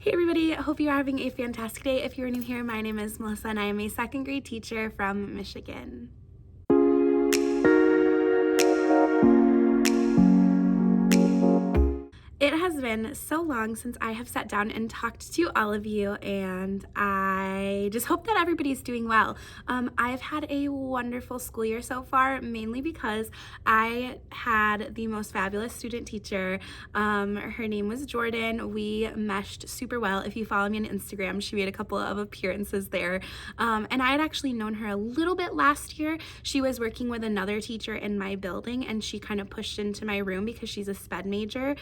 Hey everybody, I hope you're having a fantastic day. If you're new here, my name is Melissa and I am a second grade teacher from Michigan. It has been so long since I have sat down and talked to all of you, and I just hope that everybody's doing well. I've had a wonderful school year so far, mainly because I had the most fabulous student teacher. Her name was Jordan. We meshed super well. If you follow me on Instagram, she made a couple of appearances there. And I had actually known her a little bit last year. She was working with another teacher in my building, and she kind of pushed into my room because she's a SPED major.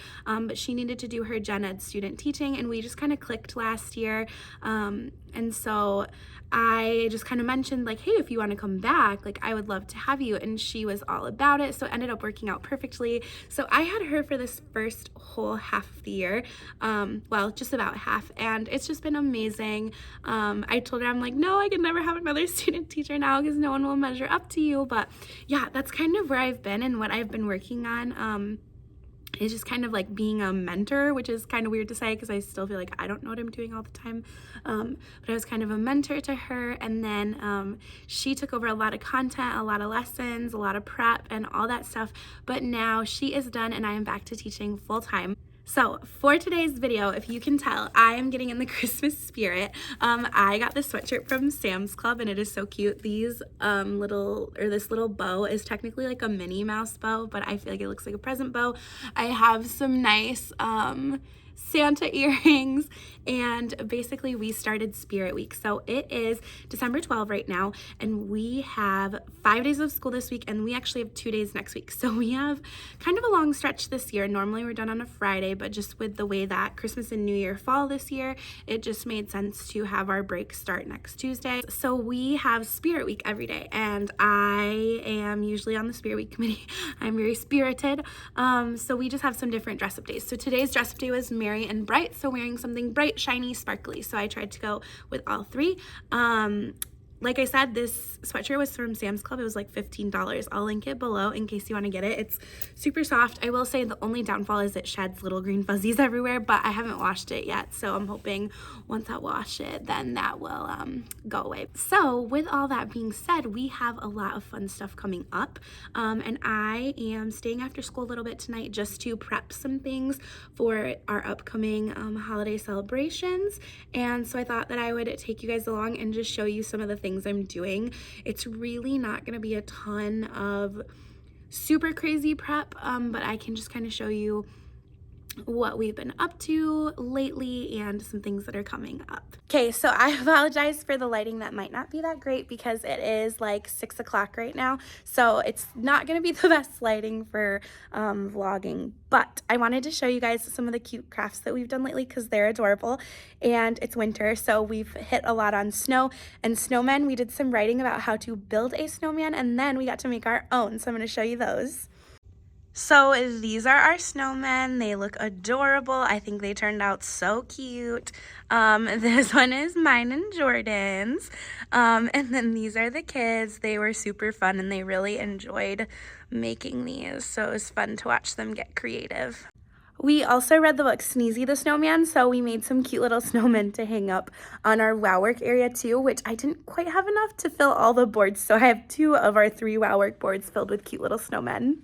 But she needed to do her gen ed student teaching, and we just kind of clicked last year. And so I just kind of mentioned like, hey, if you want to come back, like I would love to have you. And she was all about it. So it ended up working out perfectly. So I had her for this first whole half of the year. Well, just about half. And it's just been amazing. I told her, I'm like, no, I can never have another student teacher now because no one will measure up to you. But yeah, that's kind of where I've been and what I've been working on. It's just kind of like being a mentor, which is kind of weird to say because I still feel like I don't know what I'm doing all the time. But I was kind of a mentor to her, and then she took over a lot of content, a lot of lessons, a lot of prep, and all that stuff. But now she is done, and I am back to teaching full time. So for today's video, if you can tell, I am getting in the Christmas spirit. I got this sweatshirt from Sam's Club and it is so cute. These this little bow is technically like a Minnie Mouse bow, but I feel like it looks like a present bow. I have some nice Santa earrings, and basically we started Spirit Week. So it is December 12 right now, and we have 5 days of school this week, and we actually have 2 days next week. So we have kind of a long stretch this year. Normally we're done on a Friday, but just with the way that Christmas and New Year fall this year, it just made sense to have our break start next Tuesday. So we have Spirit Week every day, and I am usually on the Spirit Week committee. I'm very spirited. So we just have some different dress up days. So today's dress up day was merry and bright, so wearing something bright, shiny, sparkly. So I tried to go with all three. Like I said, this sweatshirt was from Sam's Club. It was like $15. I'll link it below in case you want to get it. It's super soft. I will say the only downfall is it sheds little green fuzzies everywhere, but I haven't washed it yet. So I'm hoping once I wash it, then that will go away. So with all that being said, we have a lot of fun stuff coming up. And I am staying after school a little bit tonight just to prep some things for our upcoming holiday celebrations. And so I thought that I would take you guys along and just show you some of the things I'm doing. It's really not going to be a ton of super crazy prep, but I can just kind of show you what we've been up to lately and some things that are coming up. Okay, so I apologize for the lighting that might not be that great because it is like 6 o'clock right now, so it's not going to be the best lighting for vlogging, but I wanted to show you guys some of the cute crafts that we've done lately because they're adorable, and it's winter, so we've hit a lot on snow and snowmen. We did some writing about how to build a snowman, and then we got to make our own, so I'm going to show you those. So these are our snowmen. They look adorable. I think they turned out so cute. This one is mine and Jordan's. And then these are the kids. They were super fun and they really enjoyed making these. So it was fun to watch them get creative. We also read the book Sneezy the Snowman, so we made some cute little snowmen to hang up on our WOW work area too, which I didn't quite have enough to fill all the boards. So I have 2 of our 3 WOW work boards filled with cute little snowmen.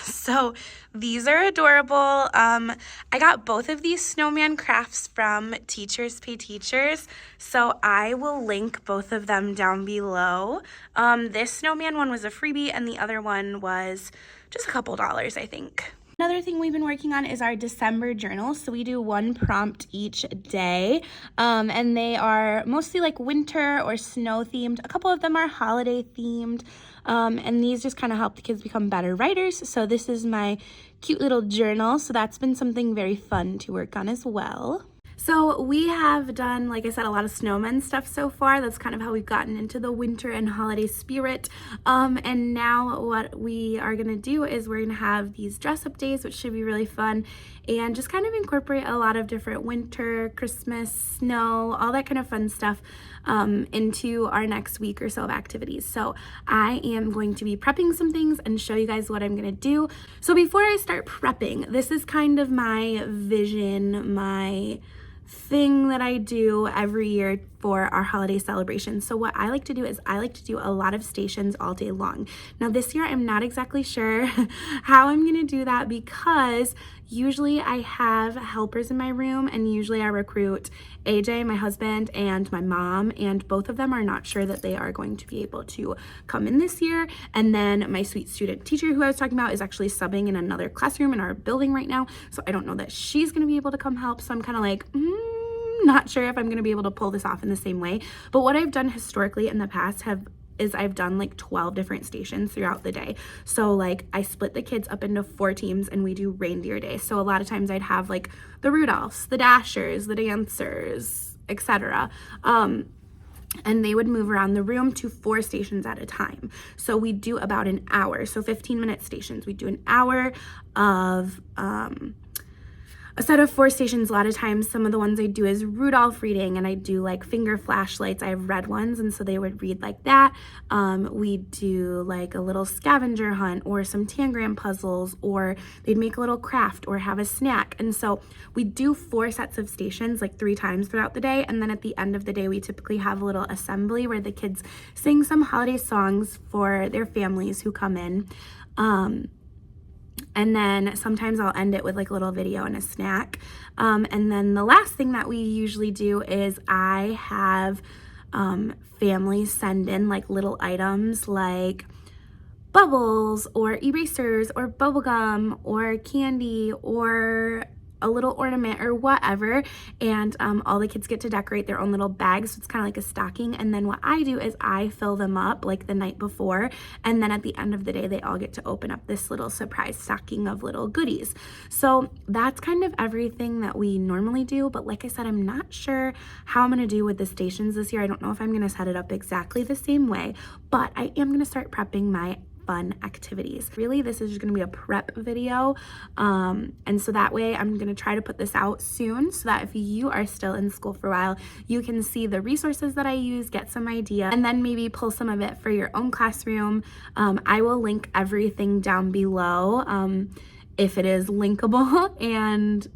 So these are adorable. I got both of these snowman crafts from Teachers Pay Teachers, so I will link both of them down below. This snowman one was a freebie and the other one was just a couple dollars, I think. Another thing we've been working on is our December journals. So we do 1 prompt each day, and they are mostly like winter or snow themed. A couple of them are holiday themed, and these just kind of help the kids become better writers. So this is my cute little journal. So that's been something very fun to work on as well. So we have done, like I said, a lot of snowmen stuff so far. That's kind of how we've gotten into the winter and holiday spirit. And now what we are going to do is we're going to have these dress up days, which should be really fun, and just kind of incorporate a lot of different winter, Christmas, snow, all that kind of fun stuff into our next week or so of activities. So I am going to be prepping some things and show you guys what I'm going to do. So before I start prepping, this is kind of my vision, my thing that I do every year for our holiday celebration. So what I like to do is I like to do a lot of stations all day long. Now this year I'm not exactly sure how I'm gonna do that, because usually I have helpers in my room, and usually I recruit AJ, my husband, and my mom, and both of them are not sure that they are going to be able to come in this year. And then my sweet student teacher who I was talking about is actually subbing in another classroom in our building right now, so I don't know that she's gonna be able to come help. So I'm kind of like, not sure if I'm going to be able to pull this off in the same way. But what I've done historically in the past is I've done like 12 different stations throughout the day. So like I split the kids up into 4 teams and we do reindeer day. So a lot of times I'd have like the Rudolphs, the Dashers, the Dancers, etc. And they would move around the room to 4 stations at a time. So we do about an hour. So 15-minute stations. We do an hour of a set of 4 stations. A lot of times, some of the ones I do is Rudolph reading, and I do like finger flashlights. I have red ones, and so they would read like that. We do like a little scavenger hunt or some tangram puzzles, or they'd make a little craft or have a snack. And so we do 4 sets of stations like 3 times throughout the day. And then at the end of the day, we typically have a little assembly where the kids sing some holiday songs for their families who come in. And then sometimes I'll end it with like a little video and a snack. And then the last thing that we usually do is I have families send in like little items like bubbles or erasers or bubble gum or candy or a little ornament or whatever, and all the kids get to decorate their own little bags, so it's kind of like a stocking. And then what I do is I fill them up like the night before, and then at the end of the day they all get to open up this little surprise stocking of little goodies. So that's kind of everything that we normally do, but like I said, I'm not sure how I'm going to do with the stations this year. I don't know if I'm going to set it up exactly the same way, but I am going to start prepping my fun activities. Really, this is just going to be a prep video, and so that way I'm going to try to put this out soon, so that if you are still in school for a while, you can see the resources that I use, get some idea, and then maybe pull some of it for your own classroom. I will link everything down below if it is linkable, and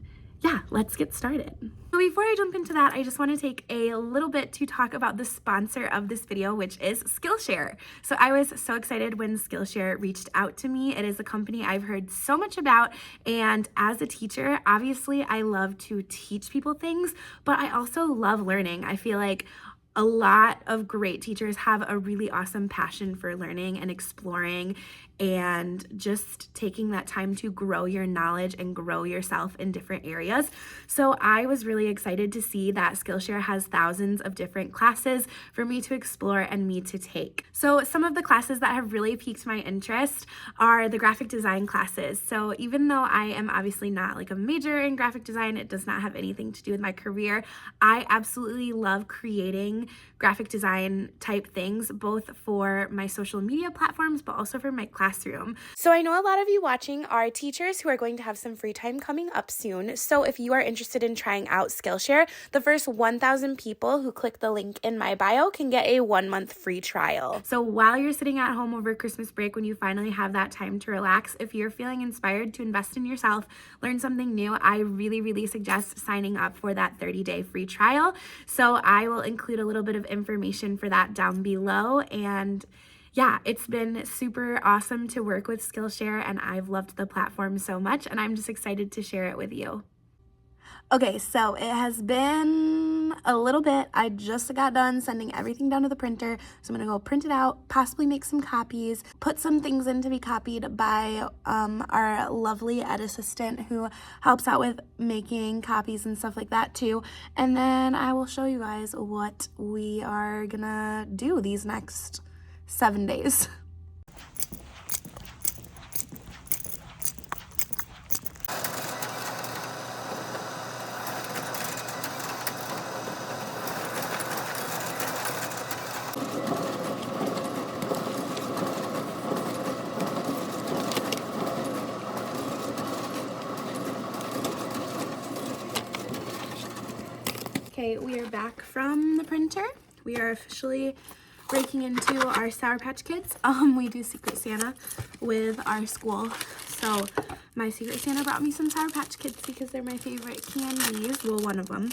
yeah, let's get started. So before I jump into that, I just want to take a little bit to talk about the sponsor of this video, which is Skillshare. So I was so excited when Skillshare reached out to me. It is a company I've heard so much about, and as a teacher, obviously I love to teach people things, but I also love learning. I feel like a lot of great teachers have a really awesome passion for learning and exploring and just taking that time to grow your knowledge and grow yourself in different areas. So I was really excited to see that Skillshare has thousands of different classes for me to explore and me to take. So some of the classes that have really piqued my interest are the graphic design classes. So even though I am obviously not like a major in graphic design, it does not have anything to do with my career, I absolutely love creating graphic design type things, both for my social media platforms, but also for my classroom. So I know a lot of you watching are teachers who are going to have some free time coming up soon. So if you are interested in trying out Skillshare, the first 1,000 people who click the link in my bio can get a 1-month free trial. So while you're sitting at home over Christmas break, when you finally have that time to relax, if you're feeling inspired to invest in yourself, learn something new, I really suggest signing up for that 30-day free trial. So I will include a little bit of information for that down below. And yeah, it's been super awesome to work with Skillshare, and I've loved the platform so much, and I'm just excited to share it with you. Okay, so it has been a little bit. I just got done sending everything down to the printer, so I'm gonna go print it out, possibly make some copies, put some things in to be copied by our lovely ed assistant who helps out with making copies and stuff like that too, and then I will show you guys what we are gonna do these next 7 days. Okay, we are back from the printer. We are officially breaking into our Sour Patch Kids. We do Secret Santa with our school. So my Secret Santa brought me some Sour Patch Kids because they're my favorite candies. Well, one of them.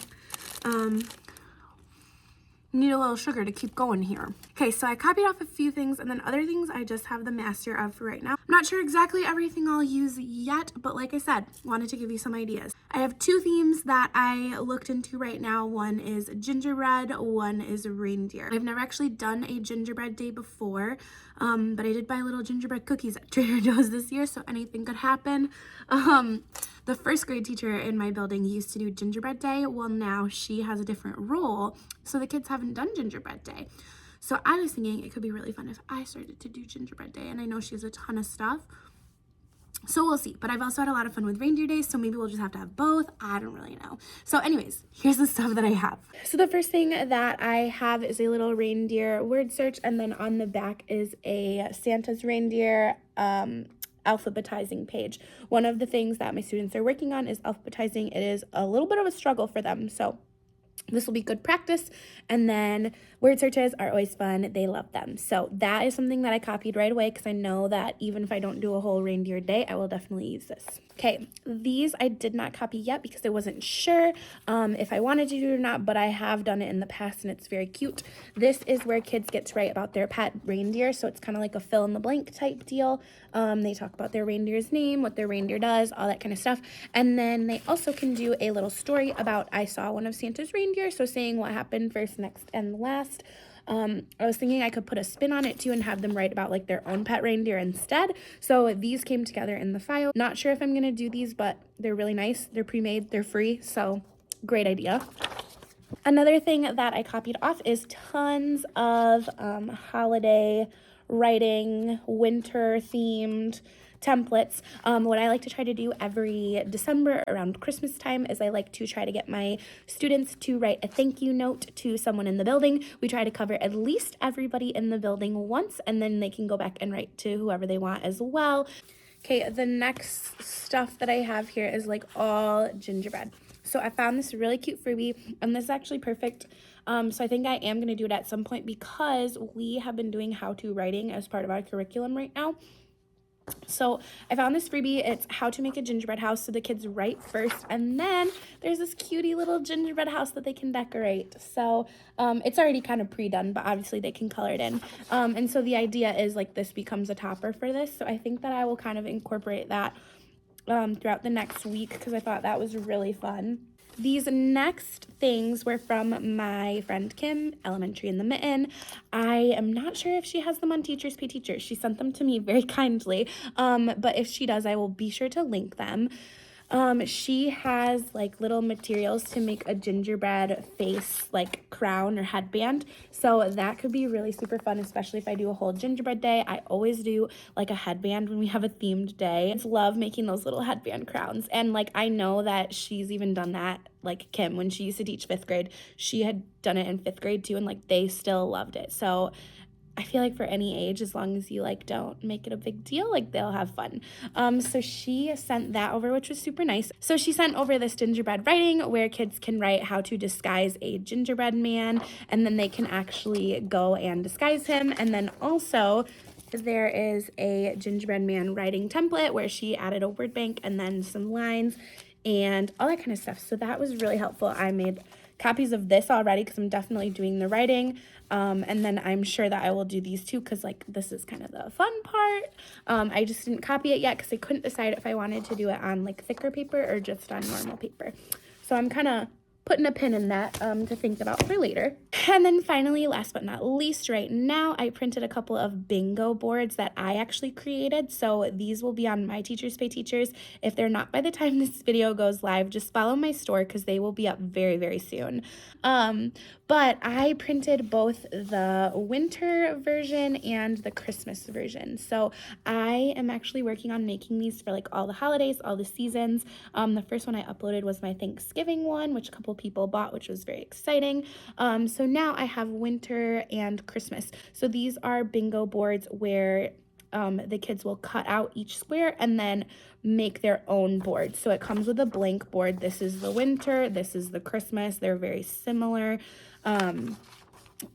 Need a little sugar to keep going here. Okay, so I copied off a few things, and then other things I just have the master of for right now. I'm not sure exactly everything I'll use yet, but like I said, wanted to give you some ideas. I have two themes that I looked into right now. One is gingerbread, one is reindeer. I've never actually done a gingerbread day before, but I did buy little gingerbread cookies at Trader Joe's this year, so anything could happen. The first grade teacher in my building used to do gingerbread day. Well, now she has a different role, so the kids haven't done gingerbread day. So I was thinking it could be really fun if I started to do gingerbread day, and I know she has a ton of stuff. So we'll see, but I've also had a lot of fun with reindeer days, so maybe we'll just have to have both. I don't really know. So anyways, here's the stuff that I have. So the first thing that I have is a little reindeer word search, and then on the back is a Santa's reindeer alphabetizing page. One of the things that my students are working on is alphabetizing. It is a little bit of a struggle for them, so this will be good practice. And then word searches are always fun. They love them. So that is something that I copied right away because I know that even if I don't do a whole reindeer day, I will definitely use this. Okay, these I did not copy yet because I wasn't sure if I wanted to do it or not, but I have done it in the past and it's very cute. This is where kids get to write about their pet reindeer, so it's kind of like a fill in the blank type deal. They talk about their reindeer's name, what their reindeer does, all that kind of stuff. And then they also can do a little story about I saw one of Santa's reindeer, so saying what happened first, next, and last. I was thinking I could put a spin on it too and have them write about like their own pet reindeer instead. So these came together in the file. Not sure if I'm gonna do these, but they're really nice. They're pre-made, they're free, so great idea. Another thing that I copied off is tons of holiday writing, winter themed templates. What I like to try to do every December around Christmas time is I like to try to get my students to write a thank you note to someone in the building. We try to cover at least everybody in the building once, and then they can go back and write to whoever they want as well. Okay, the next stuff that I have here is like all gingerbread. So I found this really cute freebie, and this is actually perfect. So I think I am going to do it at some point because we have been doing how-to writing as part of our curriculum right now. So I found this freebie. It's how to make a gingerbread house. So the kids write first, and then there's this cutie little gingerbread house that they can decorate. So it's already kind of pre-done, but obviously they can color it in. And so the idea is like this becomes a topper for this. So I think that I will kind of incorporate that throughout the next week because I thought that was really fun. These next things were from my friend Kim, Elementary in the Mitten. I am not sure if she has them on Teachers Pay Teachers. She sent them to me very kindly, but if she does, I will be sure to link them. She has like little materials to make a gingerbread face like crown or headband, so that could be really super fun, especially if I do a whole gingerbread day. I always do like a headband when we have a themed day. I just love making those little headband crowns, and like I know that she's even done that, like Kim, when she used to teach 5th grade, she had done it in 5th grade too, and like they still loved it. So I feel like for any age, as long as you like don't make it a big deal, like they'll have fun. So she sent that over, which was super nice. So she sent over this gingerbread writing where kids can write how to disguise a gingerbread man, and then they can actually go and disguise him. And then also there is a gingerbread man writing template where she added a word bank and then some lines and all that kind of stuff. So that was really helpful. I made copies of this already because I'm definitely doing the writing. And then I'm sure that I will do these too because like this is kind of the fun part. I just didn't copy it yet because I couldn't decide if I wanted to do it on like thicker paper or just on normal paper. So I'm kind of putting a pin in that to think about for later. And then finally, last but not least, right now, I printed a couple of bingo boards that I actually created. So these will be on my Teachers Pay Teachers. If they're not by the time this video goes live, just follow my store because they will be up very, very soon. But I printed both the winter version and the Christmas version. So I am actually working on making these for like all the holidays, all the seasons. The first one I uploaded was my Thanksgiving one, which a couple people bought, which was very exciting. So now I have winter and Christmas. So these are bingo boards where the kids will cut out each square and then make their own board. So it comes with a blank board. This is the winter, this is the Christmas. They're very similar. And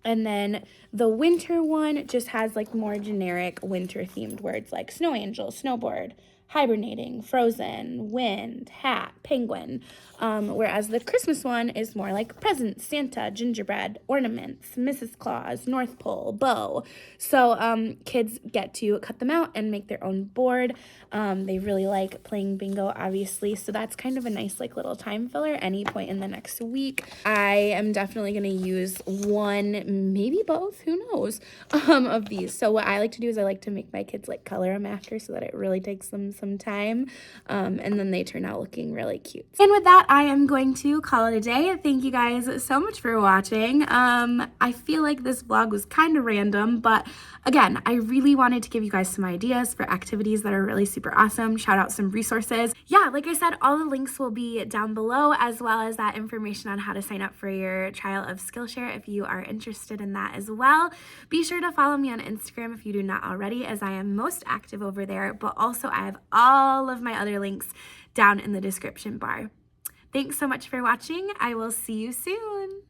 then the winter one just has like more generic winter themed words like snow angel, snowboard, hibernating, frozen, wind, hat, penguin. Whereas the Christmas one is more like presents, Santa, gingerbread, ornaments, Mrs. Claus, North Pole, bow. So kids get to cut them out and make their own board. They really like playing bingo, obviously, so that's kind of a nice like little time filler any point in the next week. I am definitely going to use one, maybe both, who knows, of these. So what I like to do is I like to make my kids like color them after so that it really takes them some time, and then they turn out looking really cute. And with that, I am going to call it a day. Thank you guys so much for watching. I feel like this vlog was kind of random, but again, I really wanted to give you guys some ideas for activities that are really super awesome, shout out some resources. Yeah, like I said, all the links will be down below, as well as that information on how to sign up for your trial of Skillshare if you are interested in that as well. Be sure to follow me on Instagram if you do not already, as I am most active over there, but also I have all of my other links down in the description bar. Thanks so much for watching. I will see you soon.